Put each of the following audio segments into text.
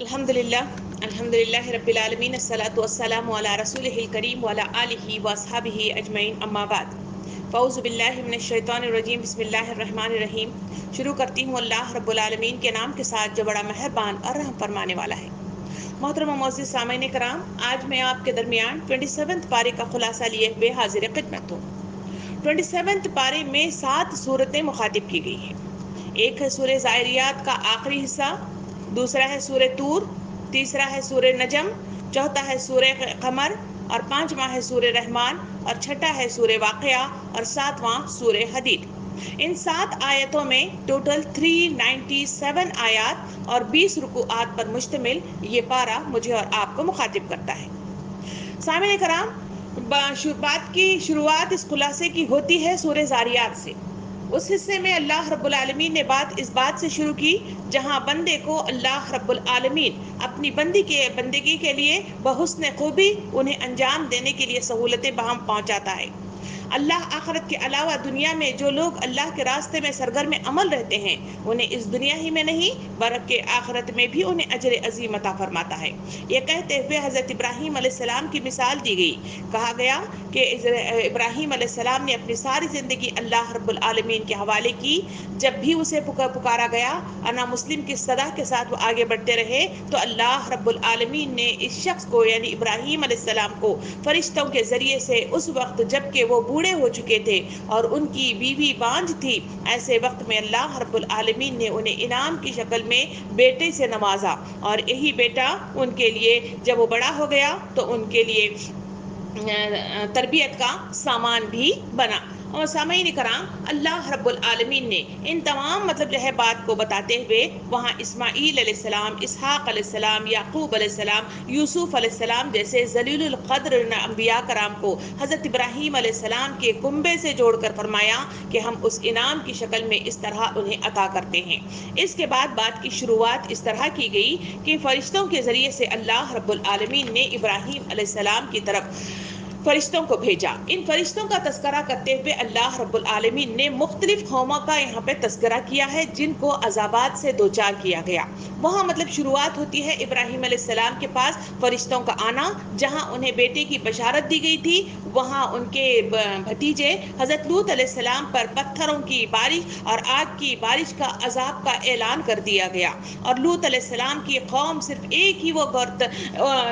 الحمدللہ رب العالمین الصلاۃ والسلام علی رسولہ الکریم وعلی آلہ واصحابہ اجمعین اما بعد فاعوذ باللہ من الشیطان الرجیم بسم اللہ الرحمن الرحیم۔ شروع کرتی ہوں اللہ رب العالمین کے نام کے ساتھ جو بڑا مہربان اور رحم فرمانے والا ہے۔ محترم و معزز سامعین کرام، آج میں آپ کے درمیان 27 پارے کا خلاصہ لیے ہوئے حاضر خدمت ہوں۔ 27 پارے میں 7 صورتیں مخاطب کی گئی ہیں۔ ایک ہے سورہ زاریات کا آخری حصہ، دوسرا ہے سورہ طور، تیسرا ہے سورہ نجم، چوتھا ہے سورہ قمر، اور پانچواں ہے سورہ رحمان، اور چھٹا ہے سورہ واقعہ، اور ساتواں سورہ حدید۔ ان 7 آیتوں میں ٹوٹل 397 آیات اور 20 رکوعات پر مشتمل یہ پارہ مجھے اور آپ کو مخاطب کرتا ہے۔ سامعین کرام، بات کی شروعات اس خلاصے کی ہوتی ہے سورہ زاریات سے۔ اس حصے میں اللہ رب العالمین نے اس بات سے شروع کی جہاں بندے کو اللہ رب العالمین اپنی بندگی کے لیے بحسن خوبی انہیں انجام دینے کے لیے سہولتیں بہم پہنچاتا ہے۔ اللہ آخرت کے علاوہ دنیا میں جو لوگ اللہ کے راستے میں سرگرم عمل رہتے ہیں انہیں اس دنیا ہی میں نہیں بلکہ آخرت میں بھی انہیں اجر عظیم عطا فرماتا ہے۔ یہ کہتے ہوئے حضرت ابراہیم علیہ السلام کی مثال دی گئی۔ کہا گیا کہ ابراہیم علیہ السلام نے اپنی ساری زندگی اللہ رب العالمین کے حوالے کی۔ جب بھی اسے پکارا گیا انا مسلم کی صدا کے ساتھ وہ آگے بڑھتے رہے تو اللہ رب العالمین نے اس شخص کو یعنی ابراہیم علیہ السلام کو فرشتوں کے ذریعے سے اس وقت جب کہ وہ بوڑھے ہو چکے تھے اور ان کی بیوی بانجھ تھی، ایسے وقت میں اللہ رب العالمین نے انہیں انعام کی شکل میں بیٹے سے نوازا، اور یہی بیٹا ان کے لیے جب وہ بڑا ہو گیا تو ان کے لیے تربیت کا سامان بھی بنا۔ اور سامعین کرام، اللہ رب العالمین نے ان تمام بات کو بتاتے ہوئے وہاں اسماعیل علیہ السلام، اسحاق علیہ السلام، یعقوب علیہ السلام، یوسف علیہ السلام جیسے ذلیل القدر انبیاء کرام کو حضرت ابراہیم علیہ السلام کے کنبے سے جوڑ کر فرمایا کہ ہم اس انعام کی شکل میں اس طرح انہیں عطا کرتے ہیں۔ اس کے بعد بات کی شروعات اس طرح کی گئی کہ فرشتوں کے ذریعے سے اللہ رب العالمین نے ابراہیم علیہ السلام کی طرف فرشتوں کو بھیجا۔ ان فرشتوں کا تذکرہ کرتے ہوئے اللہ رب العالمین نے مختلف قوموں کا یہاں پہ تذکرہ کیا ہے جن کو عذابات سے دوچار کیا گیا۔ وہاں شروعات ہوتی ہے ابراہیم علیہ السلام کے پاس فرشتوں کا آنا، جہاں انہیں بیٹے کی بشارت دی گئی تھی۔ وہاں ان کے بھتیجے حضرت لوط علیہ السلام پر پتھروں کی بارش اور آگ کی بارش کا عذاب کا اعلان کر دیا گیا، اور لوط علیہ السلام کی قوم صرف ایک ہی وہ گھر،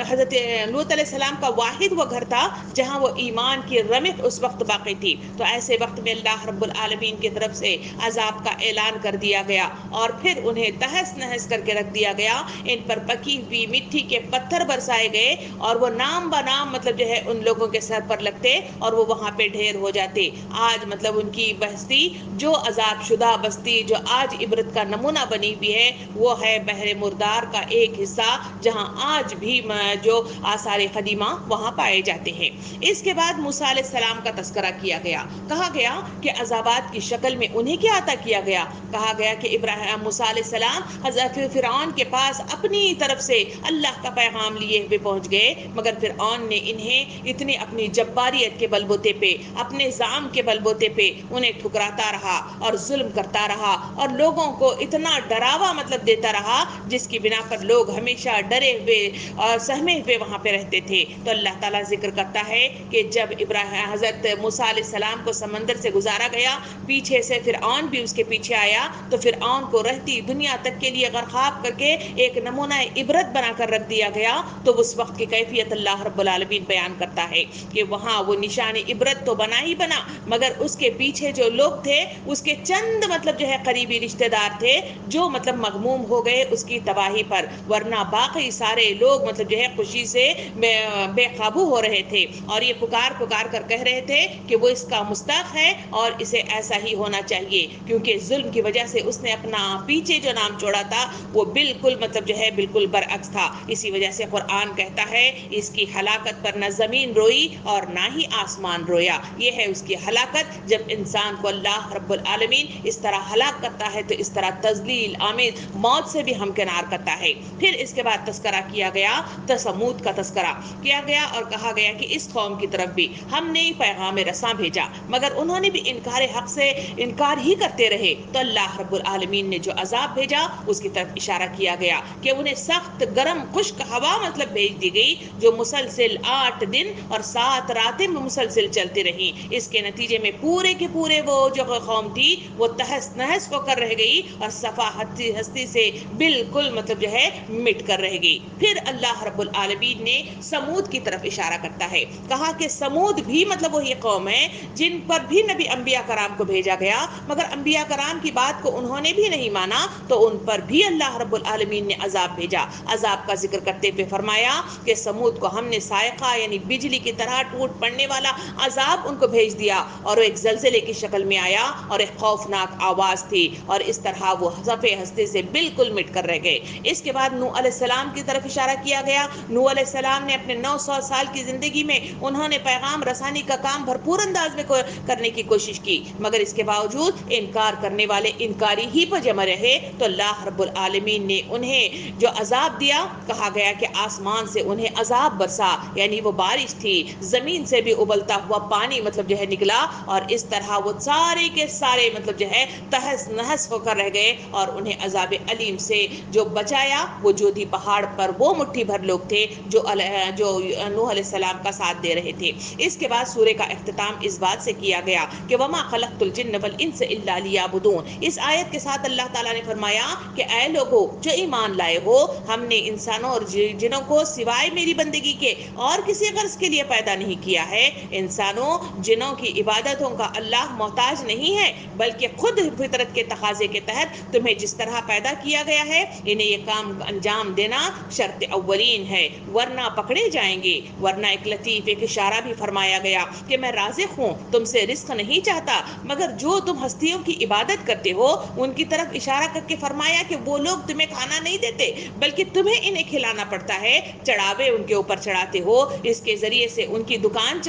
حضرت لوط علیہ السلام کا واحد وہ گھر تھا جہاں وہ ایمان کی رمق اس وقت باقی تھی۔ تو ایسے وقت میں اللہ رب العالمین کی طرف سے عذاب کا اعلان کر دیا گیا اور پھر انہیں تہس نہس کر کے رکھ دیا گیا۔ ان پر پکی ہوئی مٹی کے پتھر برسائے گئے اور وہ نام بنام ان لوگوں کے سر پر لگتے اور وہ وہاں پہ ڈھیر ہو جاتے۔ آج ان کی بستی جو عذاب شدہ بستی جو آج عبرت کا نمونہ بنی ہوئی ہے وہ ہے بحر مردار کا ایک حصہ، جہاں آج بھی جو آثار قدیمہ وہاں پائے جاتے ہیں۔ اس کے بعد موسیٰ علیہ السلام کا تذکرہ کیا گیا۔ کہا گیا کہ عذابات کی شکل میں انہیں کیا عطا کیا گیا؟ کہا گیا کہ موسیٰ علیہ السلام حضرت فرعون کے پاس اپنی طرف سے اللہ کا پیغام لیے ہوئے پہنچ گئے، مگر فرعون نے انہیں اتنی اپنی جباریت کے بلبوتے پہ، اپنے زعم کے بلبوتے پہ انہیں ٹھکراتا رہا اور ظلم کرتا رہا اور لوگوں کو اتنا ڈراوا دیتا رہا جس کی بنا پر لوگ ہمیشہ ڈرے ہوئے اور سہمے ہوئے وہاں پہ رہتے تھے۔ تو اللہ تعالیٰ ذکر کرتا ہے کہ جب حضرت موسیٰ علیہ السلام کو سمندر سے گزارا گیا، پیچھے سے فرعون بھی اس کے پیچھے آیا، تو فرعون کو رہتی دنیا تک کے لیے غرقاب کر کے ایک نمونہ عبرت بنا کر رکھ دیا گیا۔ تو اس وقت کی کیفیت اللہ رب العالمین بیان کرتا ہے کہ وہاں وہ نشان عبرت تو بنا ہی بنا، مگر اس کے پیچھے جو لوگ تھے اس کے چند قریبی رشتہ دار تھے جو مغموم ہو گئے اس کی تباہی پر، ورنہ باقی سارے لوگ خوشی سے بے قابو ہو رہے تھے اور یہ پکار کر کہہ رہے تھے کہ وہ اس کا مستحق ہے اور اسے ایسا ہی ہونا چاہیے، کیونکہ ظلم کی وجہ سے اس نے اپنا پیچھے جو نام چھوڑا تھا وہ بالکل بالکل برعکس تھا۔ اسی وجہ سے قرآن کہتا ہے اس کی ہلاکت پر نہ زمین روئی اور نہ ہی آسمان رویا۔ یہ ہے اس کی ہلاکت جب انسان کو اللہ رب العالمین اس طرح ہلاک کرتا ہے، تو اس طرح تذلیل آمیز موت سے بھی ہمکنار کرتا ہے۔ پھر اس کے بعد تذکرہ کیا گیا، سمود کا تذکرہ کیا گیا اور کہا گیا کہ اس قوم کی طرف بھی ہم نے پیغام رساں بھیجا مگر انہوں نے بھی انکار حق سے انکار ہی کرتے رہے تو اللہ رب العالمین نے جو عذاب بھیجا اس کی طرف اشارہ کیا گیا کہ انہیں سخت گرم خشک ہوا مطلب بھیج دی گئی جو مسلسل 8 دن اور 7 راتیں مسلسل چلتی رہی. اس کے نتیجے میں پورے کے پورے وہ جو قوم تھی وہ تہس نہس ہو کر رہ گئی اور صفا ہستی سے بالکل مطلب جو ہے مٹ کر رہ گئی. پھر اللہ رب العالمین نے سمود کی طرف اشارہ کرتا ہے, کہا کہ سمود بھی مطلب وہی قوم ہے جن پر بھی نبی انبیاء کرام کو بھیجا گیا مگر انبیاء کرام کی بات کو انہوں نے بھی نہیں مانا تو ان پر بھی اللہ رب العالمین نے عذاب بھیجا. عذاب کا ذکر کرتے ہوئے فرمایا کہ سمود کو ہم نے صاعقہ یعنی بجلی کی طرح ٹوٹ پڑنے والا عذاب ان کو بھیج دیا اور وہ ایک زلزلے کی شکل میں آیا اور ایک خوفناک آواز تھی اور اس طرح وہ صفے ہستے سے بالکل مٹ کر رہ گئے. اس کے بعد نوح علیہ السلام کی طرف اشارہ کیا گیا. نوح علیہ السلام نے اپنے 900 سال کی زندگی میں انہوں نے پیغام رسانی کا کام بھرپور انداز میں کرنے کی کوشش کی مگر اس کے باوجود انکار کرنے والے انکاری ہی پر جمع رہے تو اللہ رب العالمین نے انہیں جو عذاب دیا, کہا گیا کہ آسمان سے انہیں عذاب برسا یعنی وہ بارش تھی, زمین سے بھی ابلتا ہوا پانی مطلب جو ہے نکلا اور اس طرح وہ سارے کے سارے مطلب جو ہے تہس نہس ہو کر رہ گئے اور انہیں عذاب علیم سے جو بچایا وہ جودھی پہاڑ پر وہ مٹھی بھر لوگ تھے جو نوح علیہ السلام کا ساتھ دے رہے تھے. اس کے بعد سورہ کا اختتام اس بات سے کیا گیا کہ وما خلقت الجن والانس الا لیعبدون. اس آیت کے ساتھ اللہ تعالیٰ نے فرمایا کہ اے لوگو جو ایمان لائے ہو ہم نے انسانوں اور جنوں کو سوائے میری بندگی کے اور کسی غرض کے لیے پیدا نہیں کیا ہے. انسانوں جنوں کی عبادتوں کا اللہ محتاج نہیں ہے بلکہ خود فطرت کے تقاضے کے تحت تمہیں جس طرح پیدا کیا گیا ہے انہیں یہ کام انجام دینا شرط اولین ہے ورنہ پکڑے جائیں گے. ورنہ ایک لطیف ایک اشارہ بھی فرمایا گیا کہ میں رازق ہوں, تم سے رزق نہیں چاہتا مگر جو تم ہستیوں کی عبادت کرتے ہو ان کی طرف اشارہ کر کے فرمایا کہ وہ لوگ تمہیں کھانا نہیں دیتے بلکہ تمہیں انہیں کھلانا پڑتا ہے, چڑھاوے ان کے اوپر چڑھاتے ہو, اس کے ذریعے سے ان کی دکان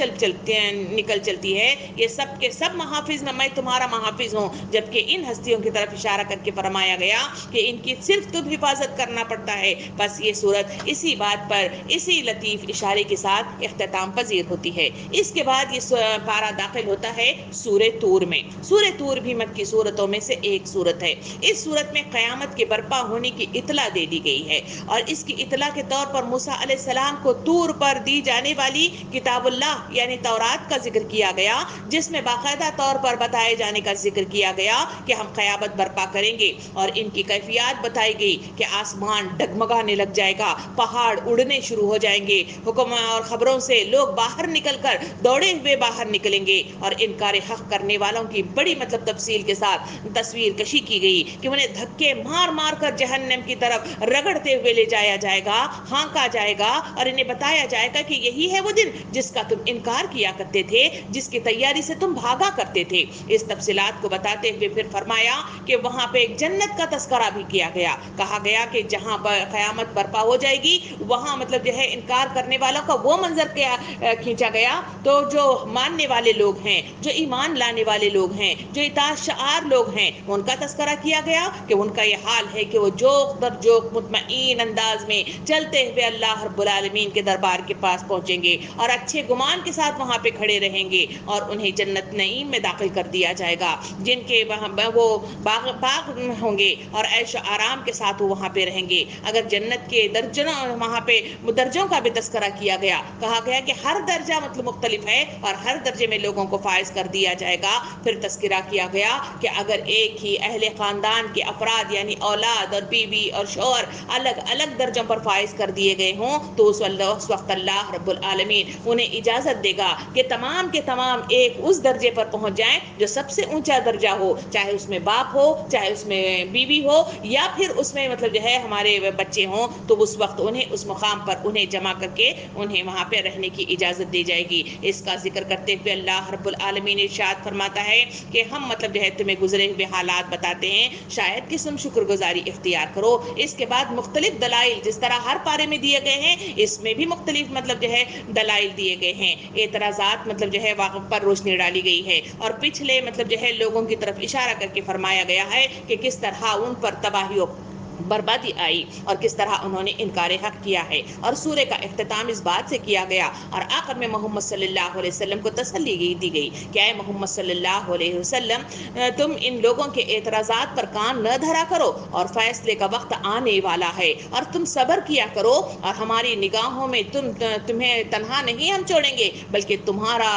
نکل چلتی ہے. یہ سب کے سب محافظ میں تمہارا محافظ ہوں. جبکہ ان ہستیوں کی طرف اشارہ کر کے فرمایا گیا کہ ان کی صرف تم حفاظت کرنا پڑتا ہے. بس یہ صورت اسی بات پر اسی لطیف اشارے کے ساتھ اختتام پذیر ہوتی ہے. اس کے بعد یہ پارہ داخل ہوتا ہے سورہ طور میں. سورہ طور بھی مکی سورتوں میں سے ایک سورت ہے. اس سورت میں قیامت کے برپا ہونے کی اطلاع دے دی گئی ہے اور اس کی اطلاع کے طور پر موسیٰ علیہ السلام کو طور پر دی جانے والی کتاب اللہ یعنی تورات کا ذکر کیا گیا جس میں باقاعدہ طور پر بتائے جانے کا ذکر کیا گیا کہ ہم قیامت برپا کریں گے اور ان کی کیفیات بتائی گئی کہ آسمان ڈگمگانے لگ جائے گا, پہاڑ اڑنے شروع ہو جائیں گے, حکم اور خبروں سے لوگ باہر نکل کر دوڑے ہوئے باہر نکلیں گے اور انکار حق کرنے والوں کی بڑی مطلب تفصیل کے ساتھ تصویر کشی کی گئی کہ انہیں دھکے مار مار کر جہنم کی طرف رگڑتے ہوئے لے جایا جائے گا, ہانکا جائے گا اور انہیں بتایا جائے گا کہ یہی ہے وہ دن جس کا تم انکار کیا کرتے تھے, جس کی تیاری سے تم بھاگا کرتے تھے. اس تفصیلات کو بتاتے ہوئے پھر فرمایا کہ وہاں پہ ایک جنت کا تذکرہ بھی کیا گیا. کہا گیا کہ جہاں پر قیامت برپا ہو جائے گی وہاں مطلب جو ہے انکار کرنے والوں کا وہ منظر کھینچا گیا تو جو ماننے والے لوگ ہیں, جو ایمان لانے والے لوگ ہیں, جو اطاعت شعار لوگ ہیں ان کا تذکرہ کیا گیا کہ ان کا یہ حال ہے کہ وہ جوق در جوق مطمئن انداز میں چلتے ہوئے اللہ رب العالمین کے دربار کے پاس پہنچیں گے اور اچھے گمان کے ساتھ وہاں پہ کھڑے رہیں گے اور انہیں جنت نعیم میں داخل کر دیا جائے گا جن کے وہ باغ ہوں گے اور عیش و آرام کے ساتھ وہ وہاں پہ رہیں گے. اگر جنت کے درجنوں وہاں پہ درجوں کا بھی تذکرہ کیا گیا, کہا گیا کہ ہر درجہ مطلب مختلف ہے اور ہر درجے میں لوگوں کو فائز کر دیا جائے گا. پھر تذکرہ کیا گیا کہ اگر ایک ہی اہل خاندان کے افراد یعنی اولاد اور بیوی اور شوہر الگ الگ درجوں پر فائز کر دیے گئے ہوں تو اس وقت اللہ رب العالمین انہیں اجازت دے گا کہ تمام کے تمام ایک اس درجے پر پہنچ جائیں جو سب سے اونچا درجہ ہو, چاہے اس میں باپ ہو, چاہے اس میں بیوی ہو یا پھر اس میں مطلب جو ہے ہمارے بچے ہوں, تو اس وقت انہیں اس مقام پر انہیں جمع کر کے انہیں وہاں پہ رہنے کی اجازت دی جائے گی. اس کا ذکر کرتے ہوئے اللہ رب العالمین ارشاد فرماتا ہے کہ ہم مطلب جو ہے تمہیں گزرے ہوئے حالات بتاتے ہیں, شاید کہ تم شکر گزاری اختیار کرو. اس کے بعد مختلف دلائل جس طرح ہر پارے میں دیے گئے ہیں اس میں بھی مختلف مطلب جو ہے دلائل دیے گئے ہیں, اعتراضات مطلب جو ہے واقع پر روشنی ڈالی گئی ہے اور پچھلے مطلب جو ہے لوگوں کی طرف اشارہ کر کے فرمایا گیا ہے کہ کس طرح ان پر تباہی بربادی آئی اور کس طرح انہوں نے انکار حق کیا ہے. اور سورہ کا اختتام اس بات سے کیا گیا اور آخر میں محمد صلی اللہ علیہ وسلم کو تسلی دی گئی کہ اے محمد صلی اللہ علیہ وسلم تم ان لوگوں کے اعتراضات پر کان نہ دھرا کرو اور فیصلے کا وقت آنے والا ہے اور تم صبر کیا کرو اور ہماری نگاہوں میں تمہیں تنہا نہیں ہم چھوڑیں گے بلکہ تمہارا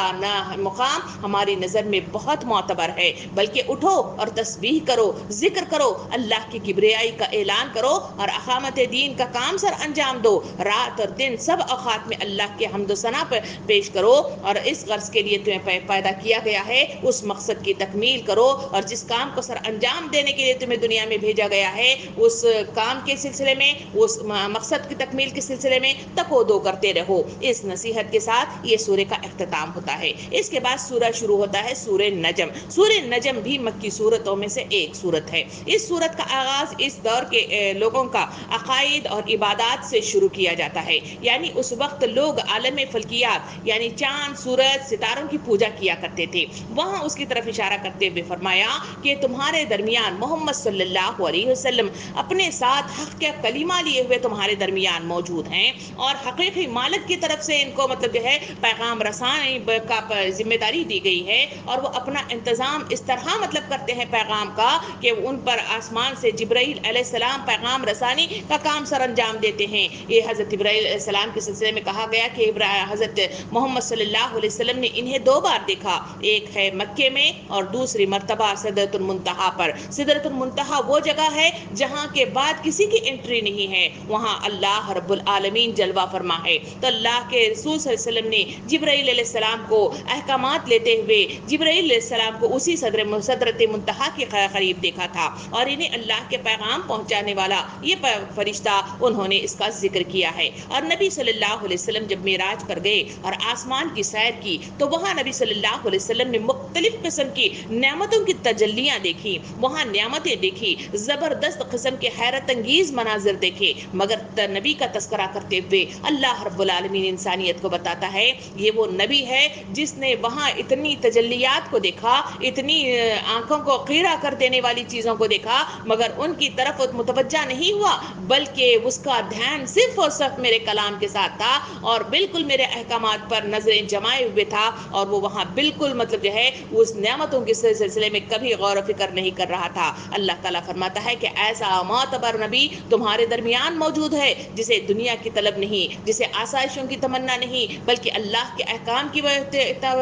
مقام ہماری نظر میں بہت معتبر ہے. بلکہ اٹھو اور تسبیح کرو, ذکر کرو, اللہ کی کبریائی کا اعلان کرو اور اقامت دین کا کام سر انجام دو. رات اور دن سب اوقات میں اللہ کے حمد و ثنا پیش کرو اور اس غرض کے لیے تمہیں پیدا کیا گیا ہے اس مقصد کی تکمیل کرو اور جس کام کو سر انجام دینے کے لیے تمہیں دنیا میں بھیجا گیا ہے اس کام کے سلسلے میں, اس مقصد کی تکمیل کے سلسلے میں تکودو کرتے رہو. اس نصیحت کے ساتھ یہ سورہ کا اختتام ہوتا ہے. اس کے بعد سورہ شروع ہوتا ہے سورہ نجم. سورہ نجم بھی مکی سورتوں میں سے ایک سورت ہے. اس سورت کا آغاز اس دور کے لوگوں کا عقائد اور عبادات سے شروع کیا جاتا ہے. یعنی اس وقت لوگ عالم فلکیات یعنی چاند, سورج, ستاروں کی پوجا کیا کرتے تھے. وہاں اس کی طرف اشارہ کرتے ہوئے فرمایا کہ تمہارے درمیان محمد صلی اللہ علیہ وسلم اپنے ساتھ حق کا کلمہ لیے ہوئے تمہارے درمیان موجود ہیں اور حقیقی مالک کی طرف سے ان کو مطلب جو ہے پیغام رسانی کا ذمہ داری دی گئی ہے اور وہ اپنا انتظام اس طرح مطلب کرتے ہیں پیغام کا کہ ان پر آسمان سے جبرائیل علیہ السلام پیغام رسانی کا کام سر انجام دیتے ہیں. یہ حضرت جبرائیل علیہ السلام کے سلسلے میں کہا گیا کہ حضرت محمد صلی اللہ علیہ وسلم نے انہیں 2 بار دیکھا, ایک ہے مکے میں اور دوسری مرتبہ سدرۃ المنتہا پر. سدرۃ المنتہا وہ جگہ ہے جہاں کے بعد کسی کی انٹری نہیں ہے, وہاں اللہ رب العالمین جلوہ فرما ہے. تو اللہ کے رسول صلی اللہ علیہ وسلم نے جبرائیل علیہ السلام کو احکامات لیتے ہوئے جبرائیل علیہ السلام کو اسی سدرۃ منتہا کے قریب دیکھا تھا اور انہیں اللہ کے پیغام پہنچانے والا یہ فرشتہ انہوں نے اس کا ذکر کیا ہے. اور نبی صلی اللہ علیہ وسلم جب معراج پر گئے اور آسمان کی سیر کی تو وہاں نبی صلی اللہ علیہ وسلم نے مختلف قسم کی نعمتوں کی تجلیاں دیکھی, وہاں نعمتیں دیکھی, زبردست قسم کے حیرت انگیز مناظر دیکھے. مگر نبی کا تذکرہ کرتے ہوئے اللہ رب العالمین انسانیت کو بتاتا ہے یہ وہ نبی ہے جس نے وہاں اتنی تجلیات کو دیکھا, اتنی آنکھوں کو خیرہ کر دینے والی چیزوں کو دیکھا, مگر ان کی طرف متوجہ نہیں ہوا بلکہ اس کا دھیان صرف اور صرف میرے کلام کے ساتھ تھا اور بالکل میرے احکامات پر نظریں جمائے ہوئے تھا اور وہ وہاں بالکل مطلب جو ہے اس نعمتوں کے سلسلے میں کبھی غور و فکر نہیں کر رہا تھا. اللہ تعالیٰ فرماتا ہے کہ ایسا معتبر نبی تمہارے درمیان موجود ہے جسے دنیا کی طلب نہیں, جسے آسائشوں کی تمنا نہیں بلکہ اللہ کے احکام کی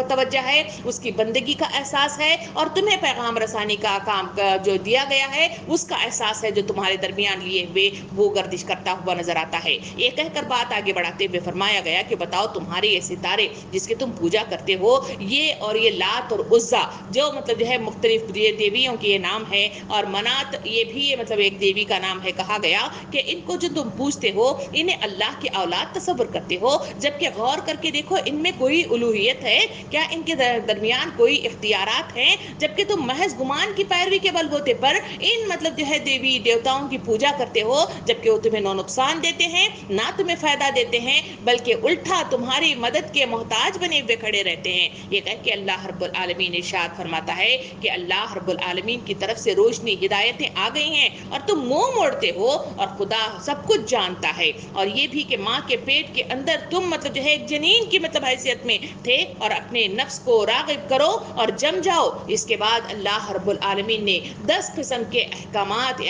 توجہ ہے, اس کی بندگی کا احساس ہے اور تمہیں پیغام رسانی کا کام جو دیا گیا ہے اس کا احساس ہے جو تمہارے درمیان لیے ہوئے وہ گردش کرتا ہوا نظر آتا ہے. یہ کہہ کر بات آگے بڑھاتے ہوئے فرمایا گیا کہ بتاؤ تمہارے یہ ستارے جس کے تم پوجا کرتے ہو یہ اور یہ لات اور عزا جو مطلب جو ہے مختلف دیویوں کے یہ نام ہے اور منات یہ بھی مطلب ایک دیوی کا نام ہے, کہا گیا کہ ان کو جو تم پوجتے ہو انہیں اللہ کی اولاد تصور کرتے ہو جبکہ غور کر کے دیکھو ان میں کوئی الوہیت ہے کیا, ان کے درمیان کوئی اختیارات ہیں, جبکہ تم محض گمان کی پیروی کے بلبوتے پر ان مطلب جو ہے دیوی دیوتاؤں کی پوجا کرتے ہو جبکہ وہ تمہیں نہ نقصان دیتے ہیں نہ تمہیں فائدہ دیتے ہیں بلکہ الٹا تمہاری مدد کے محتاج بنے ہوئے کھڑے رہتے ہیں. یہ کہہ کہ اللہ رب العالمین ارشاد فرماتا ہے کہ اللہ رب العالمین کی طرف سے روشنی ہدایتیں آ گئی ہیں اور تم منہ موڑتے ہو اور خدا سب کچھ جانتا ہے. اور یہ بھی کہ ماں کے پیٹ کے اندر تم مطلب جو ہے ایک جنین کی مطلب حیثیت میں تھے اور اپنے نفس کو راغب کرو اور جم جاؤ. اس کے بعد اللہ رب العالمین نے 10 قسم کے احکامات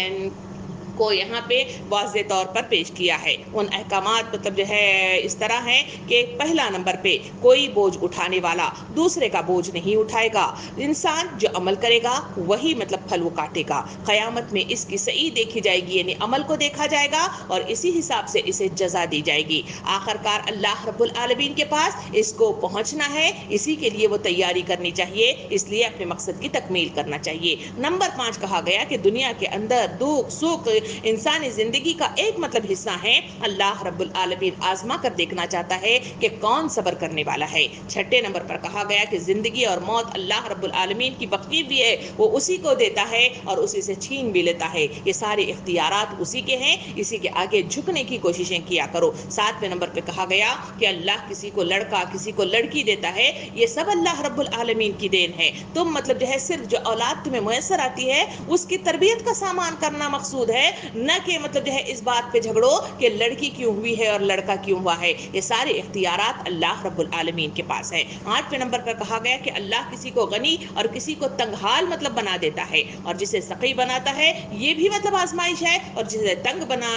کو یہاں پہ واضح طور پر پیش کیا ہے. ان احکامات مطلب جو ہے اس طرح ہیں کہ پہلا نمبر پہ کوئی بوجھ اٹھانے والا دوسرے کا بوجھ نہیں اٹھائے گا. انسان جو عمل کرے گا وہی مطلب پھل وہ کاٹے گا. قیامت میں اس کی صحیح دیکھی جائے گی یعنی عمل کو دیکھا جائے گا اور اسی حساب سے اسے جزا دی جائے گی. آخرکار اللہ رب العالمین کے پاس اس کو پہنچنا ہے, اسی کے لیے وہ تیاری کرنی چاہیے, اس لیے اپنے مقصد کی تکمیل کرنا چاہیے. نمبر 5 کہا گیا کہ دنیا کے اندر دکھ سکھ انسانی زندگی کا ایک مطلب حصہ ہے. اللہ رب العالمین آزما کر دیکھنا چاہتا ہے کہ کون صبر کرنے والا ہے. 6 نمبر پر کہا گیا کہ زندگی اور موت اللہ رب العالمین کی بخشی بھی ہے, وہ اسی کو دیتا ہے اور اسی سے چھین بھی لیتا ہے. یہ سارے اختیارات اسی کے ہیں, اسی کے آگے جھکنے کی کوششیں کیا کرو. 7 نمبر پہ کہا گیا کہ اللہ کسی کو لڑکا کسی کو لڑکی دیتا ہے, یہ سب اللہ رب العالمین کی دین ہے. تم مطلب جو ہے صرف جو اولاد تمہیں میسر آتی ہے اس کی تربیت کا سامان کرنا مقصود ہے نہ کہ مطلب جو ہے اس بات پہ جھگڑو کہ لڑکی کیوں ہوئی ہے اور لڑکا کیوں ہوا ہے. یہ سارے اختیارات اللہ رب العالمین کے پاس ہیں. 8ویں نمبر پر کہا گیا کہ اللہ کسی کو غنی اور کسی کو تنگ حال مطلب بنا دیتا ہے, اور جسے سقی بناتا ہے یہ بھی مطلب آزمائش ہے, اور جسے تنگ بنا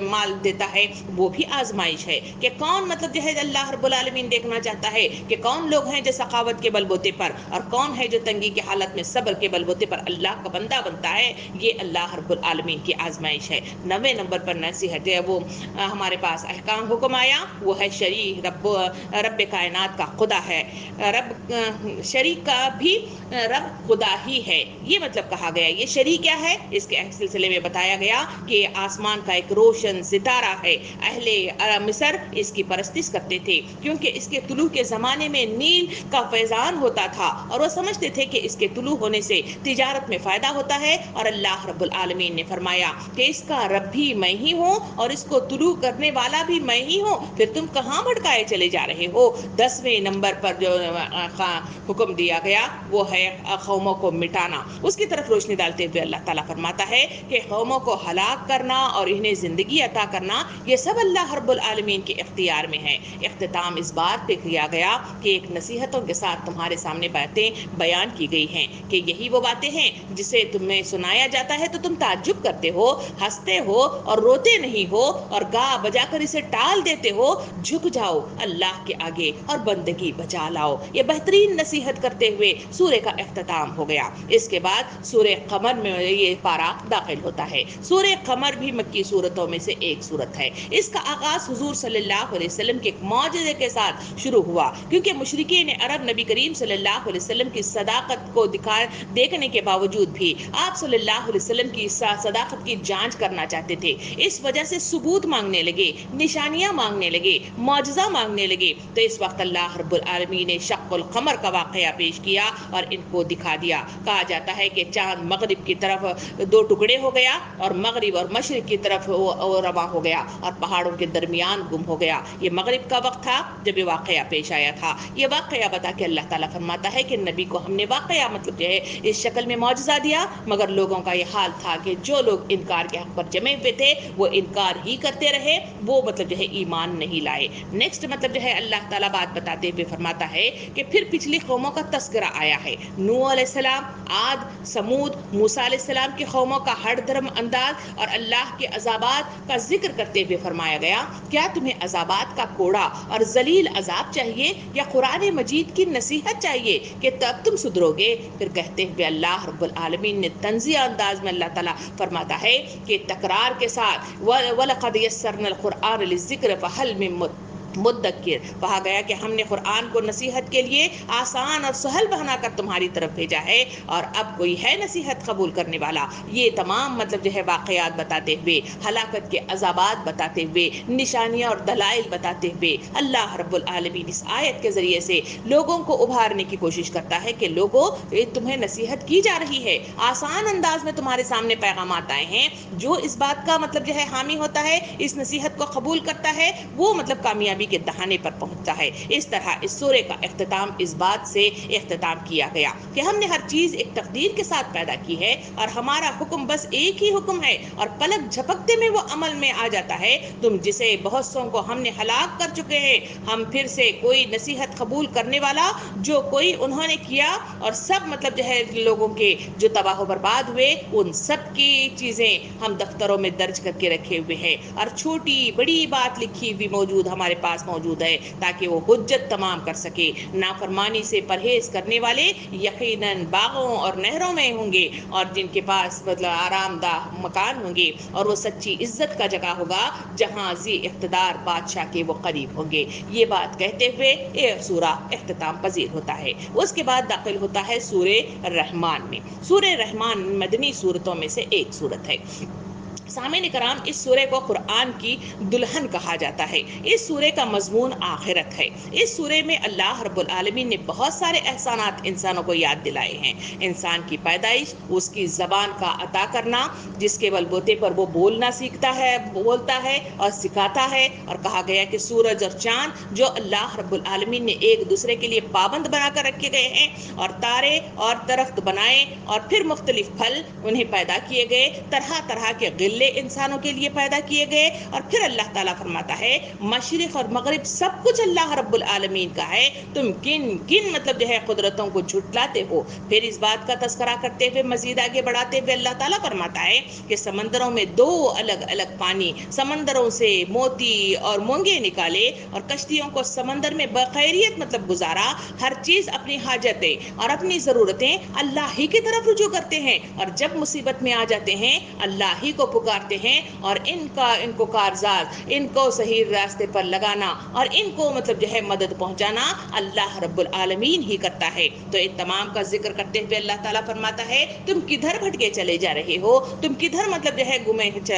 مال دیتا ہے وہ بھی آزمائش ہے. کہ کون مطلب جو ہے اللہ رب العالمین دیکھنا چاہتا ہے کہ کون لوگ ہیں جو سخاوت کے بلبوتے پر, اور کون ہے جو تنگی کی حالت میں صبر کے بلبوتے پر اللہ کا بندہ بنتا ہے. یہ اللہ رب العالمین کی آزمائش ہے. 9ویں نمبر پر نصیحت ہے وہ ہمارے پاس احکام حکم آیا, وہ ہے شریک رب کائنات کا خدا ہے, رب شریک کا بھی رب خدا ہی ہے. یہ مطلب کہا گیا. یہ شریک کیا ہے اس کے سلسلے میں بتایا گیا کہ آسمان کا ایک روشن ستارہ ہے. اہل مصر اس کی پرستش کرتے تھے کیونکہ اس کے طلوع کے زمانے میں نیل کا فیضان ہوتا تھا, اور وہ سمجھتے تھے کہ اس کے طلوع ہونے سے تجارت میں فائدہ ہوتا ہے. اور اللہ رب العالمین نے فرمایا کہ اس کا رب بھی میں ہی ہوں اور اس کو طلوع کرنے والا بھی میں ہی ہوں, پھر تم کہاں بھٹکائے چلے جا رہے ہو. 10ویں نمبر پر جو حکم دیا گیا وہ ہے قوموں کو مٹانا. اس کی طرف روشنی ڈالتے ہوئے اللہ تعالیٰ فرماتا ہے کہ قوموں کو ہلاک کرنا اور انہیں زندگی عطا کرنا یہ سب اللہ رب العالمین کے اختیار میں ہے. اختتام اس بات پہ کیا گیا کہ ایک نصیحتوں کے ساتھ تمہارے سامنے باتیں بیان کی گئی ہیں کہ یہی وہ باتیں ہیں جسے تمہیں سنایا جاتا ہے تو تم تعجب کرتے ہو, ہنستے ہو اور روتے نہیں ہو, اور گا بجا کر اسے ٹال دیتے ہو. جھک جاؤ اللہ کے آگے اور بندگی بچا لاؤ. یہ بہترین نصیحت کرتے ہوئے سورہ کا اختتام ہو گیا. اس کے بعد سورہ قمر میں یہ پارا داخل ہوتا ہے. سورہ قمر بھی مکی سورتوں میں سے ایک سورت ہے. اس کا آغاز حضور صلی اللہ علیہ وسلم کے ایک معجزے کے ساتھ شروع ہوا, کیونکہ مشرکین عرب نبی کریم صلی اللہ علیہ وسلم کی صداقت کو دیکھنے کے باوجود بھی آپ صلی اللہ علیہ وسلم کی صداقت کی جانچ کرنا چاہتے تھے. اس وجہ سے ثبوت مانگنے لگے, نشانیاں مانگنے لگے, معجزہ مانگنے لگے. تو اس وقت اللہ رب العالمین نے شق القمر کا واقعہ پیش کیا اور ان کو دکھا دیا. کہا جاتا ہے کہ چاند مغرب کی طرف 2 ٹکڑے ہو گیا اور مغرب اور مشرق کی طرف رواں ہو گیا اور پہاڑوں کے درمیان گم ہو گیا. یہ مغرب کا وقت تھا جب یہ واقعہ پیش آیا تھا. یہ واقعہ بتا کے اللہ تعالیٰ فرماتا ہے کہ نبی کو ہم نے واقعہ مطلب جو ہے اس شکل میں معجزہ دیا, مگر لوگوں کا یہ حال تھا کہ جو لوگ انکار کے حق پر جمے ہوئے تھے وہ انکار ہی کرتے رہے, وہ مطلب جو ہے ایمان نہیں لائے. نیکسٹ مطلب جو ہے اللہ تعالیٰ بات بتاتے ہوئے فرماتا ہے کہ پھر پچھلی قوموں کا تذکرہ آیا ہے. نوح علیہ السلام, عاد, سمود, موسیٰ علیہ السلام کی قوموں کا ہر درم انداز اور اللہ کے عذابات کا ذکر کرتے ہوئے فرمایا گیا کیا تمہیں عذابات کا کوڑا اور ذلیل عذاب چاہیے یا قرآن مجید کی نصیحت چاہیے کہ تب تم سدھرو گے. پھر کہتے ہوئے اللہ رب العالمین نے طنزیہ انداز میں اللہ تعالیٰ فرماتا ہے کہ تکرار کے ساتھ وَلَقَدْ يَسَّرْنَا الْقُرْآنَ لِلذِّكْرِ فَهَلْ مِن مدکر, کہا گیا کہ ہم نے قرآن کو نصیحت کے لیے آسان اور سہل بنا کر تمہاری طرف بھیجا ہے, اور اب کوئی ہے نصیحت قبول کرنے والا. یہ تمام مطلب جو ہے واقعات بتاتے ہوئے, ہلاکت کے عذابات بتاتے ہوئے, نشانیاں اور دلائل بتاتے ہوئے اللہ رب العالمین اس آیت کے ذریعے سے لوگوں کو ابھارنے کی کوشش کرتا ہے کہ لوگوں تمہیں نصیحت کی جا رہی ہے, آسان انداز میں تمہارے سامنے پیغامات آئے ہیں. جو اس بات کا مطلب جو ہے حامی ہوتا ہے, اس نصیحت کو قبول کرتا ہے, وہ مطلب کامیابی کے دہانے پر پہنچتا ہے. اس طرح اس سورے کا اختتام اس بات سے اختتام کیا گیا کہ ہم نے ہر چیز ایک تقدیر کے ساتھ پیدا کی ہے اور ہمارا حکم بس ایک ہی حکم ہے اور پلک جھپکتے میں وہ عمل میں آ جاتا ہے. تم جسے بہت سوں کو ہم نے ہلاک کر چکے ہیں, ہم پھر سے کوئی نصیحت قبول کرنے والا جو کوئی انہوں نے کیا, اور سب مطلب جو ہے لوگوں کے جو تباہ و برباد ہوئے ان سب کی چیزیں ہم دفتروں میں درج کر کے رکھے ہوئے ہیں, اور چھوٹی بڑی بات لکھی ہوئی موجود ہمارے پاس موجود ہے تاکہ وہ حجت تمام کر سکے. نافرمانی سے پرہیز کرنے والے یقیناً باغوں اور نہروں میں ہوں گے, اور جن کے پاس مطلب آرام دہ مکان ہوں گے, اور وہ سچی عزت کا جگہ ہوگا جہاں ذی اقتدار بادشاہ کے وہ قریب ہوں گے. یہ بات کہتے ہوئے یہ سورہ اختتام پذیر ہوتا ہے. اس کے بعد داخل ہوتا ہے سورہ رحمان میں. سورہ رحمان مدنی سورتوں میں سے ایک سورت ہے. سامعین کرام، اس سورہ کو قرآن کی دلہن کہا جاتا ہے۔ اس سورہ کا مضمون آخرت ہے۔ اس سورہ میں اللہ رب العالمین نے بہت سارے احسانات انسانوں کو یاد دلائے ہیں۔ انسان کی پیدائش، اس کی زبان کا عطا کرنا، جس کے بل بوتے پر وہ بولنا بولتا ہے اور سکھاتا ہے، اور کہا گیا کہ سورج اور چاند جو اللہ رب العالمین نے ایک دوسرے کے لیے پابند بنا کر رکھے گئے ہیں، اور تارے اور درخت بنائے، اور پھر مختلف پھل انہیں پیدا کیے گئے، طرح طرح کے غلے انسانوں کے لیے پیدا کیے گئے، اور پھر اللہ تعالیٰ فرماتا ہے مشرق اور مغرب سب کچھ اللہ رب العالمین کا ہے، تم کن کن مطلب جو ہے قدرتوں کو جھٹلاتے ہو۔ پھر اس بات کا تذکرہ کرتے ہوئے مزید آگے بڑھاتے ہوئے اللہ تعالیٰ فرماتا ہے کہ سمندروں میں دو الگ الگ پانی، سمندروں سے موتی اور مونگے نکالے، اور کشتیوں کو سمندر میں بخیریت مطلب گزارا۔ ہر چیز اپنی حاجتیں اور اپنی ضرورتیں اللہ ہی کی طرف رجوع کرتے ہیں، اور جب مصیبت میں آ جاتے ہیں اللہ ہی کو پکارتے ہیں، اور ان کو کارزاد، ان کو صحیح راستے پر لگانا، اور ان کو مطلب جو ہے مدد پہنچانا اللہ رب العالمین ہی کرتا ہے۔ تو ان تمام کا ذکر کرتے ہوئے اللہ تعالیٰ فرماتا ہے تم کدھر بھٹکے چلے جا رہے ہو، تم کدھر مطلب جو ہے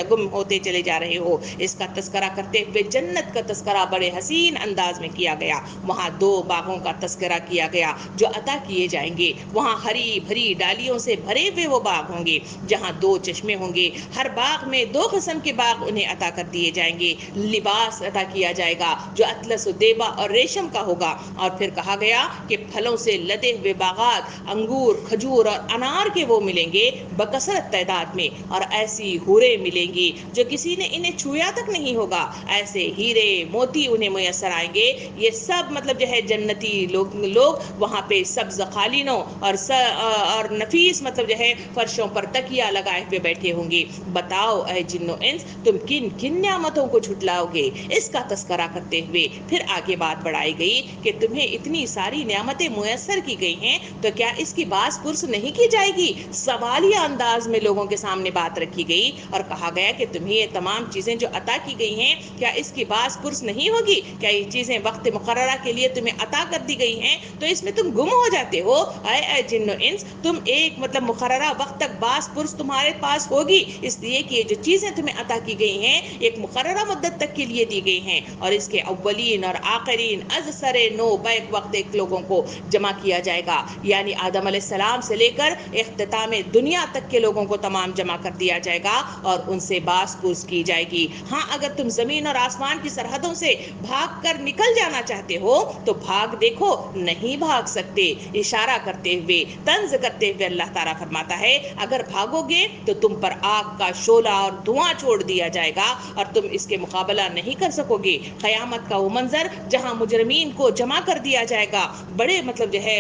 گم ہوتے چلے جا رہے ہو۔ اس کا تذکرہ کرتے ہوئے جنت کا تذکرہ بڑے حسین انداز میں کیا گیا۔ وہاں دو باغوں کا تذکرہ کیا گیا جو عطا کیے جائیں گے۔ وہاں ہری بھری ڈالیوں سے بھرے ہوئے وہ باغ ہوں گے جہاں دو چشمے ہوں گے، ہر باغ میں دو قسم کے باغ انہیں عطا کر دیے جائیں گے، لباس عطا کیا جائے گا جو اطلس و دیبا اور ریشم کا ہوگا۔ اور پھر کہا گیا کہ پھلوں سے لدے ہوئے باغات، انگور، کھجور اور انار کے وہ ملیں گے بکثرت تعداد میں، اور ایسی حوریں ملیں گی جو کسی نے انہیں چھویا تک نہیں ہوگا، ایسے ہیرے موتی انہیں میسر آئیں گے۔ یہ سب مطلب جو ہے جنتی لوگ وہاں پہ سبز قالینوں اور نفیس مطلب جو ہے فرشوں پر تکیہ لگائے ہوئے بیٹھے ہوں گے۔ بتاؤ اے جن و انس، تم کن کن نعمتوں کو جھٹلاؤ گے۔ اس کا تذکرہ کرتے ہوئے پھر آگے بات بڑھائی گئی کہ تمہیں اتنی ساری نعمتیں میسر کی گئی ہیں تو کیا اس کی باز پرس نہیں کی جائے گی؟ سوالیہ انداز میں لوگوں کے سامنے بات رکھی گئی، اور کہا گیا کہ تمہیں یہ تمام چیزیں جو عطا کی گئی ہیں کیا اس کی باز پرس نہیں ہوگی؟ کیا یہ چیزیں وقت مقررہ کے لیے تمہیں عطا کر دی گئی ہیں تو اس میں تم گم ہو جاتے ہو؟ اے جن و انس، تم ایک مطلب مقررہ وقت تک باز پرس تمہارے پاس ہوگی، اس لیے کہ یہ جو چیزیں تمہیں عطا کی گئی ہیں ایک مقررہ مدت تک کے لیے دی گئی ہیں، اور اس کے اولین اور آخرین از سر نو بیک وقت ایک لوگوں کو جمع کیا جائے گا، یعنی آدم علیہ السلام سے لے کر اختتام دنیا تک کے لوگوں کو تمام جمع کر دیا جائے گا، اور ان سے باز پرس کی جائے گی۔ ہاں، اگر تم زمین اور آسمان کی سرحدوں سے بھاگ کر نکل جانا چاہتے ہو تو بھاگ دیکھو، نہیں بھاگ سکتے۔ اشارہ کرتے ہوئے، طنز کرتے ہوئے اللہ تعالیٰ فرماتا ہے اگر بھاگو گے تو تم پر آگ کا شعلہ اور دھواں چھوڑ دیا جائے گا اور تم اس کے مقابلہ نہیں کر سکو گے۔ قیامت کا وہ منظر جہاں مجرمین کو جمع کر دیا جائے گا بڑے مطلب جو ہے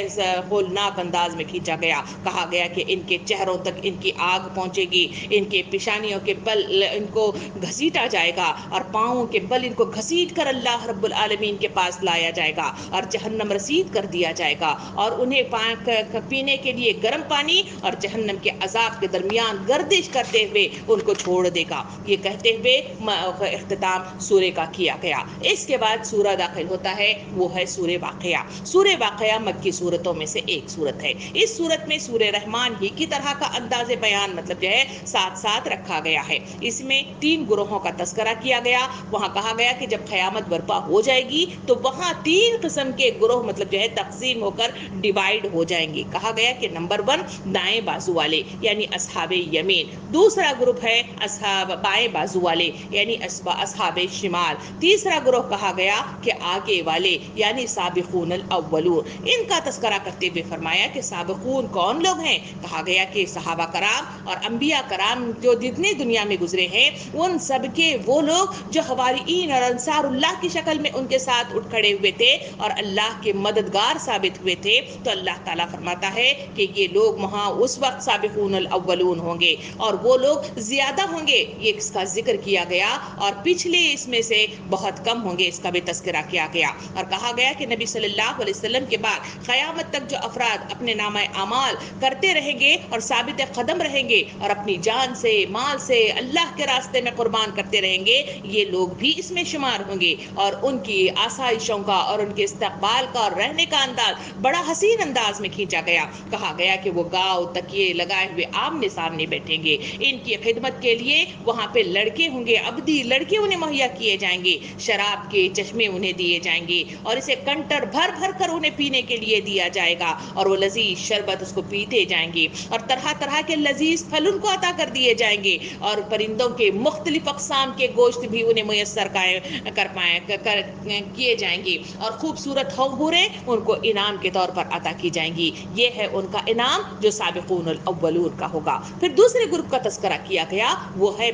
ہولناک انداز میں کھینچا گیا۔ کہا گیا کہ ان کے چہروں تک ان کی آگ پہنچے گی، ان کے پیشانیوں کے بل ان کو گھسیٹا جائے گا، اور پاؤں کے بل ان کو گھسیٹ کر اللہ رب العالمین کے پاس لایا جائے گا، اور جہنم رسید کر دیا جائے گا، اور انہیں پینے کے لیے گرم پانی اور جہنم کے عذاب کے درمیان گردش کرتے ہوئے ان کو چھوڑ دے گا۔ یہ کہتے ہوئے اختتام سورہ کا کیا گیا۔ اس کے بعد سورہ داخل ہوتا ہے، وہ ہے سورہ واقعہ۔ سورہ واقعہ مکی سورتوں میں سے ایک سورت ہے۔ اس سورت میں سورہ رحمان ہی کی طرح کا انداز بیان مطلب جو ہے ساتھ ساتھ رکھا گیا ہے۔ اس میں 3 گروہوں کا تذکرہ کیا گیا۔ وہاں کہا گیا کہ جب قیامت برپا ہو جائے گی تو وہاں 3 قسم کے گروہ مطلب جو ہے تقسیم ہو کر ڈیوائیڈ ہو جائیں گے۔ کہا گیا کہ نمبر 1 دائیں بازو والے یعنی اصحاب یمین، دوسرا گروپ ہے اصحاب بائیں بازو والے یعنی اصحاب شمال، تیسرا گروہ کہا گیا کہ آگے والے یعنی سابقون الاولون۔ ان کا تذکرہ کرتے ہوئے فرمایا کہ سابقون کون لوگ ہیں؟ کہا گیا کہ صحابہ کرام اور انبیاء کرام جو جتنے دنیا میں گزرے ہیں ان سب کے وہ لوگ جو حواریین اور انصار اللہ کی شکل میں ان کے ساتھ اٹھ کھڑے ہوئے تھے اور اللہ کے مددگار ثابت ہوئے تھے۔ تو اللہ تعالیٰ فرماتا ہے کہ یہ لوگ وہاں اس وقت سابقون الاولون ہوں گے، اور وہ لوگ زیادہ ہوں گے، یہ اس کا ذکر کیا گیا، اور پچھلے اس میں سے بہت کم ہوں گے، اس کا بھی تذکرہ کیا گیا۔ اور کہا گیا کہ نبی صلی اللہ علیہ وسلم کے بعد قیامت تک جو افراد اپنے نامہ اعمال کرتے رہیں گے اور ثابت قدم رہیں گے اور اپنی جان سے مال سے اللہ کے راستے میں قربان کرتے رہیں گے، یہ لوگ بھی اس میں شمار ہوں گے، اور ان کی آسائشوں کا اور ان کے استقبال کا اور رہنے کا انداز بڑا حسین انداز میں کھینچا گیا۔ کہا گیا کہ وہ گاؤ تکیے لگائے ہوئے آمنے سامنے بیٹھیں گے، ان کی خدمت کے لیے وہاں پہ لڑکے ہوں گے، عبدی لڑکے انہیں مہیا کیے جائیں گے، شراب کے چشمے انہیں دیے جائیں گے اور اسے کنٹر بھر بھر کر انہیں پینے کے لیے دیا جائے گا، اور وہ لذیذ شربت اس کو پیتے جائیں گے، اور طرح طرح کے لذیذ پھل ان کو عطا کر دیے جائیں گے، اور پرندوں کے مختلف اقسام کے گوشت بھی انہیں میسر کیے جائیں گے، اور خوبصورت حوریں ان کو انعام کے طور پر عطا کی جائیں گی۔ یہ ہے ان کا انعام جو سابقون الاولون کا ہوگا۔ پھر دوسرے گروپ کا تذکرہ کیا گیا، وہ ہے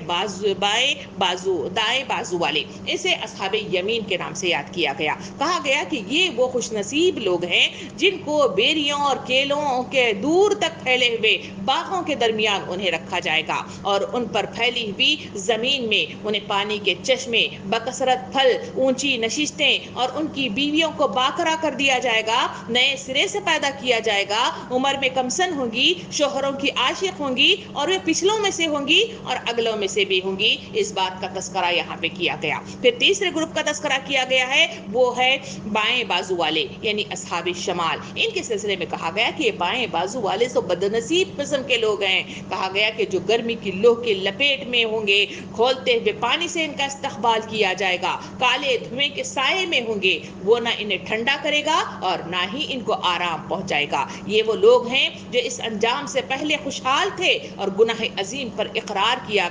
دائیں بازو والے، اسے اصحاب یمین کے نام سے یاد کیا گیا۔ کہا گیا کہ یہ وہ خوش نصیب لوگ ہیں جن کو بیریوں اور کیلوں کے دور تک پھیلے ہوئے باغوں کے درمیان انہیں رکھا جائے گا، اور ان پر پھیلی ہوئی زمین میں انہیں پانی کے چشمے، بکثرت پھل، اونچی نشستیں، اور ان کی بیویوں کو باکرا کر دیا جائے گا، نئے سرے سے پیدا کیا جائے گا، عمر میں کمسن ہوں گی، شوہروں کی عاشق ہوں گی، اور وہ پچھلوں میں سے ہوں گی اور اگلوں میں سے بھی ہوں گی۔ اس بات کا تذکرہ یہاں پہ کیا گیا۔ پھر تیسرے گروپ کا تذکرہ کیا گیا ہے، وہ ہے بائیں بازو والے یعنی اصحاب شمال۔ ان کے سلسلے میں کہا گیا کہ یہ بائیں بازو والے تو بدنصیب قسم کے لوگ ہیں۔ کہا گیا کہ جو گرمی کی لو کی لپیٹ میں ہوں گے، کھولتے ہوئے پانی سے ان کا استقبال کیا جائے گا، کالے دھویں کے سائے میں ہوں گے، وہ نہ انہیں ٹھنڈا کرے گا اور نہ ہی ان کو آرام پہنچائے گا۔ یہ وہ لوگ ہیں جو اس انجام سے پہلے خوشحال تھے اور گناہ عظیم پر اصرار کیا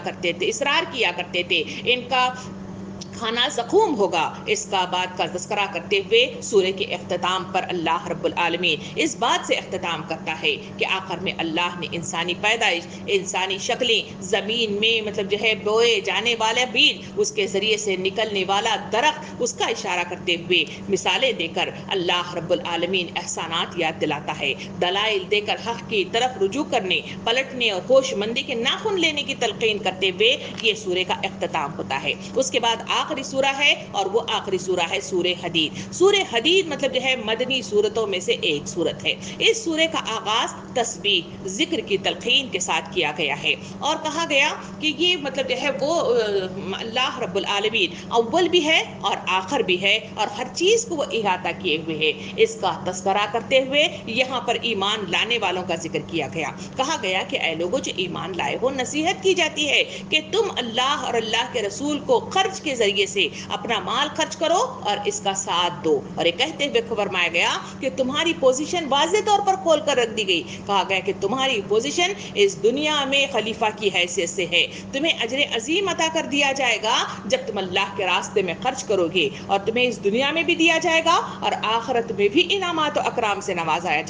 کرتے تھے۔ ان کا کھانا زقوم ہوگا۔ اس کا بات کا تذکرہ کرتے ہوئے سورہ کے اختتام پر اللہ رب العالمین اس بات سے اختتام کرتا ہے کہ آخر میں اللہ نے انسانی پیدائش، انسانی شکلیں، زمین میں بوئے جانے والا بیج، اس کے ذریعے سے نکلنے والا درخت، اس کا اشارہ کرتے ہوئے مثالیں دے کر اللہ رب العالمین احسانات یاد دلاتا ہے، دلائل دے کر حق کی طرف رجوع کرنے، پلٹنے اور ہوش مندی کے ناخن لینے کی تلقین کرتے ہوئے یہ سورہ کا اختتام ہوتا ہے۔ اس کے بعد آخری سورہ ہے، اور وہ آخری سورہ ہے سورہ حدید۔ سورہ حدید مدنی سورتوں میں سے ایک سورت ہے۔ اس سورہ کا آغاز تسبیح، ذکر کی تلقین کے ساتھ کیا گیا ہے، اور کہا گیا کہ یہ وہ اللہ رب العالمین اول بھی ہے اور آخر بھی ہے، اور ہر چیز کو وہ احاطہ کیے ہوئے ہے۔ اس کا تذکرہ کرتے ہوئے یہاں پر ایمان لانے والوں کا ذکر کیا گیا۔ کہا گیا کہ اے لوگوں جو ایمان لائے ہو، نصیحت کی جاتی ہے کہ تم اللہ اور اللہ کے رسول کو خرچ کے ذریعے سے اپنا مال خرچ کرو اور اس کا ساتھ دو، اور یہ کہتے ہوئے فرمایا گیا کہ تمہاری پوزیشن واضح طور پر کھول کر رکھ دی گئی۔ کہا گیا کہ تمہاری پوزیشن اس دنیا میں خلیفہ کی حیثیت سے ہے، تمہیں اجر عظیم عطا کر دیا جائے گا جب تم اللہ کے راستے میں خرچ کرو گے، اور تمہیں اس دنیا میں بھی دیا جائے گا اور آخرت میں بھی انعامات و اکرام سے نوازایا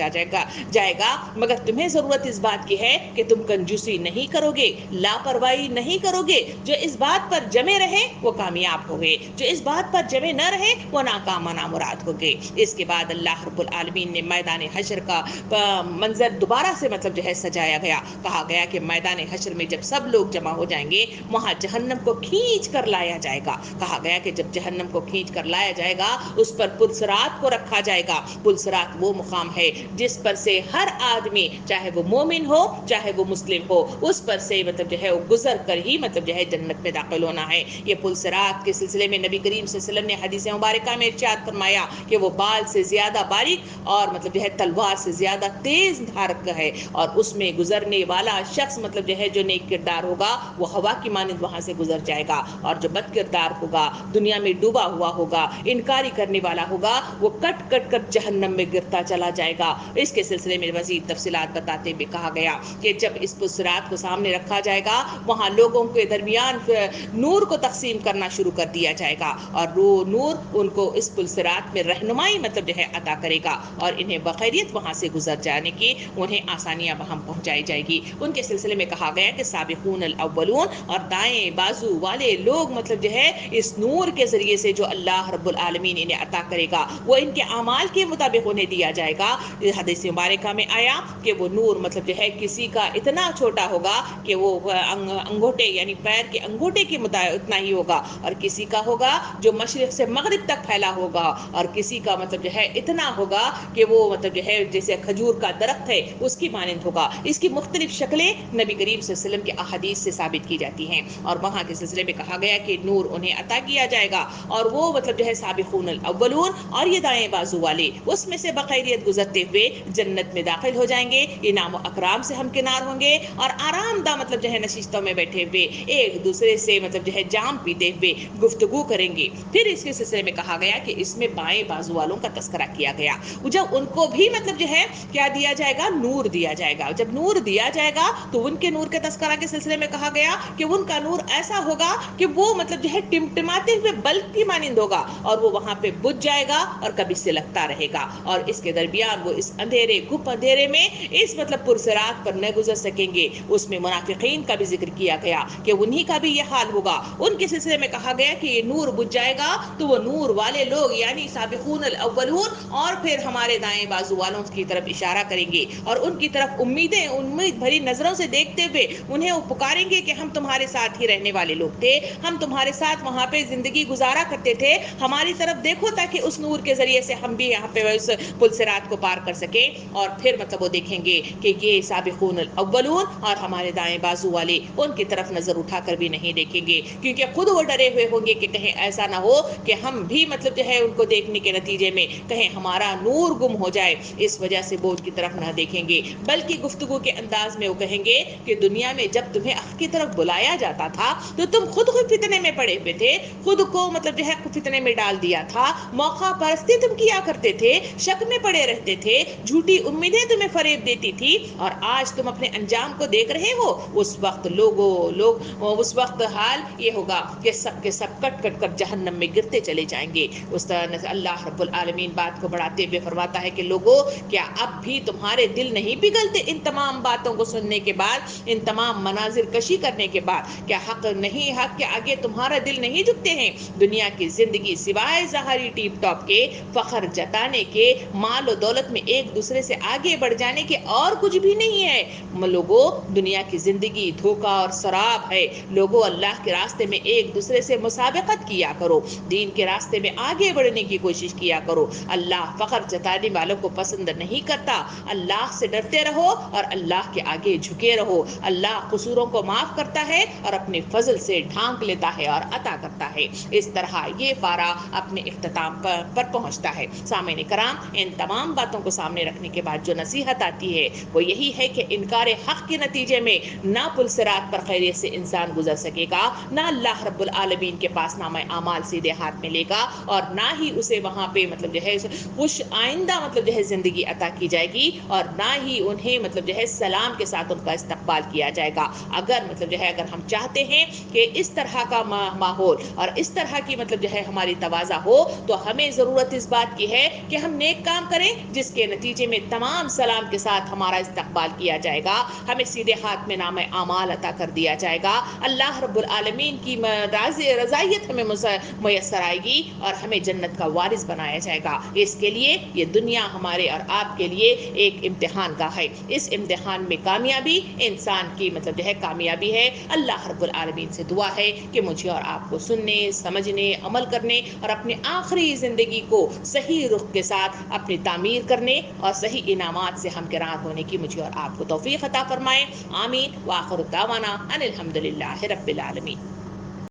جائے گا، مگر تمہیں ضرورت اس بات کی ہے کہ تم کنجوسی نہیں کرو گے، لاپرواہی نہیں کرو گے۔ جو اس بات پر جمے رہے وہ کامیاب ہو گئے، جو اس بات پر جمے نہ رہے وہ ناکام و نامراد ہو گئے۔ اس کے بعد اللہ رب العالمین نے میدان حشر کا منظر دوبارہ سے سجایا گیا۔ کہا گیا کہ میدان حشر میں جب سب لوگ جمع ہو جائیں گے، وہاں جہنم کو کھینچ کر لایا جائے گا۔ کہا گیا کہ جب جہنم کو کھینچ کر لایا جائے گا، اس پر پلصراط کو رکھا جائے گا۔ پلصراط وہ مقام ہے جس پر سے ہر آدمی، چاہے وہ مومن ہو چاہے وہ مسلم ہو، اس پر سے وہ گزر کر ہی جنت میں داخل ہونا ہے۔ یہ پلصراط کے سلسلے میں نبی کریم صلی اللہ علیہ وسلم نے حدیث مبارکہ میں ارشاد فرمایا کہ وہ بال سے زیادہ باریک اور تلوار سے زیادہ تیز دھارک ہے، اور اس میں گزرنے والا شخص جو نیک کردار ہوگا وہ ہوا کی مانند وہاں سے گزر جائے گا، اور جو بد کردار ہوگا، دنیا میں ڈوبا ہوا ہوگا، انکاری کرنے والا ہوگا، وہ کٹ کٹ کر جہنم میں گرتا چلا جائے گا۔ اس کے سلسلے میں مزید تفصیلات بتاتے ہوئے کہا گیا کہ جب اس پلصراط کو سامنے رکھا جائے گا، وہاں لوگوں کے درمیان نور کو تقسیم کرنا شروع کر دیا جائے گا، اور نور ان کو اس پلصراط میں رہنمائی عطا کرے گا، اور انہیں بخیریت وہاں سے گزر جانے کی انہیں آسانیاں وہاں پہنچائی جائے گی۔ ان کے سلسلے میں کہا گیا کہ سابقون الاولون، اور دائیں بازو والے لوگ اس نور کے ذریعے سے جو اللہ رب العالمین انہیں عطا کرے گا، وہ ان کے اعمال کے مطابق انہیں دیا جائے گا۔ حدیث مبارکہ میں آیا کہ وہ نور کسی کا اتنا چھوٹا ہوگا کہ وہ انگوٹھے یعنی پیر کے انگوٹھے کے اتنا ہی ہوگا، اور کسی کا ہوگا جو مشرق سے مغرب تک پھیلا ہوگا، اور کسی کا مطلب جو ہے اتنا ہوگا کہ وہ مطلب جو ہے جیسے کھجور کا درخت ہے اس کی مانند ہوگا۔ اس کی مختلف شکلیں نبی کریم صلی اللہ علیہ وسلم کے احادیث سے ثابت کی جاتی ہیں، اور وہاں کے سلسلے میں کہا گیا کہ نور انہیں عطا کیا جائے گا، اور وہ مطلب جو ہے سابقون الاولون، اور یہ دائیں بازو والے اس میں سے بخیریت گزرتے ہوئے جنت میں داخل ہو جائیں گے، انعام و اکرام سے ہمکنار ہوں گے، اور آرام دہ مطلب جو ہے نشستوں میں بیٹھے ہوئے ایک دوسرے سے مطلب جو ہے جام پیتے ہوئے گفتگو کریں گے۔ پھر اس کے سلسلے میں کہا گیا کہ اس میں بائیں بازو والوں کا تذکرہ کیا گیا، جب ان کو بھی مطلب جو ہے کیا دیا جائے گا، نور دیا جائے گا۔ جب نور دیا جائے گا تو ان کے نور کے تذکرہ کے سلسلے میں کہا گیا کہ ان کا نور ایسا ہوگا کہ وہ مطلب جو ہے ٹمٹماتے ہوئے بلب کی مانند ہوگا، اور وہ وہاں پہ بجھ جائے گا اور کبھی سلگتا رہے گا، اور اس کے درمیان وہ اس اندھیرے گھپ اندھیرے میں اس مطلب پرسرات پر نہ گزر سکیں گے۔ اس میں منافقین کا بھی ذکر کیا گیا کہ انہی کا بھی یہ حال ہوگا۔ ان کے سلسلے میں کہا گیا کہ یہ نور بجھ جائے گا تو وہ نور والے لوگ یعنی سابقون الاولون اور پھر ہمارے دائیں بازو والوں کی طرف اشارہ کریں گے، اور ان کی طرف امید بھری نظروں سے دیکھتے ہوئے انہیں وہ پکاریں گے کہ ہم تمہارے ساتھ ہی رہنے والے لوگ تھے، ہم تمہارے ساتھ وہاں پہ زندگی گزارا کرتے تھے، ہماری طرف دیکھو تاکہ اس نور کے ذریعے سے ہم بھی یہاں پہ اس پل صراط کو پار کر سکیں۔ اور پھر مطلب وہ دیکھیں گے کہ یہ سابقون الاولون اور ہمارے دائیں بازو والے ان کی طرف نظر اٹھا کر بھی نہیں دیکھیں گے، کیونکہ خود وہ ڈرے ہوئے ہوں گے کہ کہیں ایسا نہ ہو کہ ہم بھی مطلب جو ہے ان کو دیکھنے کے نتیجے میں کہیں ہمارا نور گم ہو جائے، اس وجہ سے وہ ان کی طرف نہ دیکھیں گے، بلکہ گفتگو کے انداز میں وہ کہیں گے کہ دنیا میں جب تمہیں حق کی طرف بلایا جاتا تھا تو تم خود فتنے میں پڑے ہوئے تھے، خود کو مطلب جو ہے فتنے میں ڈال دیا تھا، موقع پرستی تم کیا کرتے تھے، شک میں پڑے رہتے تھے، جھوٹی امیدیں تمہیں فریب دیتی تھی، اور آج تم اپنے انجام کو دیکھ رہے ہو۔ اس وقت اس وقت حال یہ ہوگا کہ سب کے سب کٹ کٹ کر جہنم میں گرتے چلے جائیں گے۔ اس طرح سے اللہ رب العالمین بات کو بڑھاتے ہوئے فرماتا ہے کہ لوگوں کیا اب بھی تمہارے دل نہیں پگھلتے ان تمام باتوں کو سننے کے بعد، ان تمام مناظر کشی کرنے کے بعد؟ کیا حق کے آگے تمہارا دل نہیں جھکتے ہیں؟ دنیا کی زندگی سوائے ظاہری ٹیپ ٹاپ کے، فخر جتانے کے، مال و دولت میں ایک دوسرے سے آگے بڑھ جانے کے اور کچھ بھی نہیں ہے۔ لوگوں دنیا کی زندگی دھوکہ اور سراب ہے۔ لوگوں اللہ کے راستے میں ایک دوسرے سے مسابقت کیا کرو، دین کے راستے میں آگے بڑھنے کی کوشش کیا کرو۔ اللہ فخر جتانے والوں کو پسند نہیں کرتا۔ اللہ سے ڈرتے رہو اور اللہ کے آگے جھکے رہو۔ اللہ قصوروں کو معاف کرتا ہے اور اپنے فضل سے ڈھانک لیتا ہے اور عطا کرتا ہے۔ اس طرح یہ پارہ اپنے اختتام پر پہنچتا ہے۔ سامعین کرام، ان تمام باتوں کو سامنے رکھنے کے بعد جو نصیحت آتی ہے وہ یہی ہے کہ انکار حق کے نتیجے میں نہ پل صراط پر خیریت سے انسان گزر سکے گا، نہ اللہ رب العالمین کے پاس نامہ اعمال سیدھے ہاتھ میں لے گا، اور نہ ہی اسے وہاں پہ مطلب جو ہے خوش آئندہ مطلب جو ہے زندگی عطا کی جائے گی، اور نہ ہی انہیں مطلب جو ہے سلام کے ساتھ ان کا استقبال کیا جائے گا۔ اگر مطلب جو ہے اگر ہم چاہتے ہیں کہ اس طرح کا ماحول اور اس طرح کی مطلب جو ہے ہماری تواضع ہو، تو ہمیں ضرورت اس بات کی ہے کہ ہم نیک کام کریں جس کے نتیجے میں تمام سلام کے ساتھ ہمارا استقبال کیا جائے گا، ہمیں سیدھے ہاتھ میں نامہ اعمال عطا کر دیا جائے گا، اللہ رب العالمین کی رضائیت ہمیں میسر آئے گی، اور ہمیں جنت کا وارث بنایا جائے گا۔ اس کے لیے یہ دنیا ہمارے اور آپ کے لیے ایک امتحان کا ہے۔ اس امتحان میں کامیابی انسان کی مطلب جو ہے کامیابی ہے۔ اللہ رب العالمین سے دعا ہے کہ مجھے اور آپ کو سننے، سمجھنے، عمل کرنے اور اپنے آخری زندگی کو صحیح رخ کے ساتھ اپنی تعمیر کرنے اور صحیح انعامات سے ہمکنار ہونے کی مجھے اور آپ کو توفیق عطا فرمائے۔ آمین۔ وآخر دعوانا ان الحمدللہ رب العالمین۔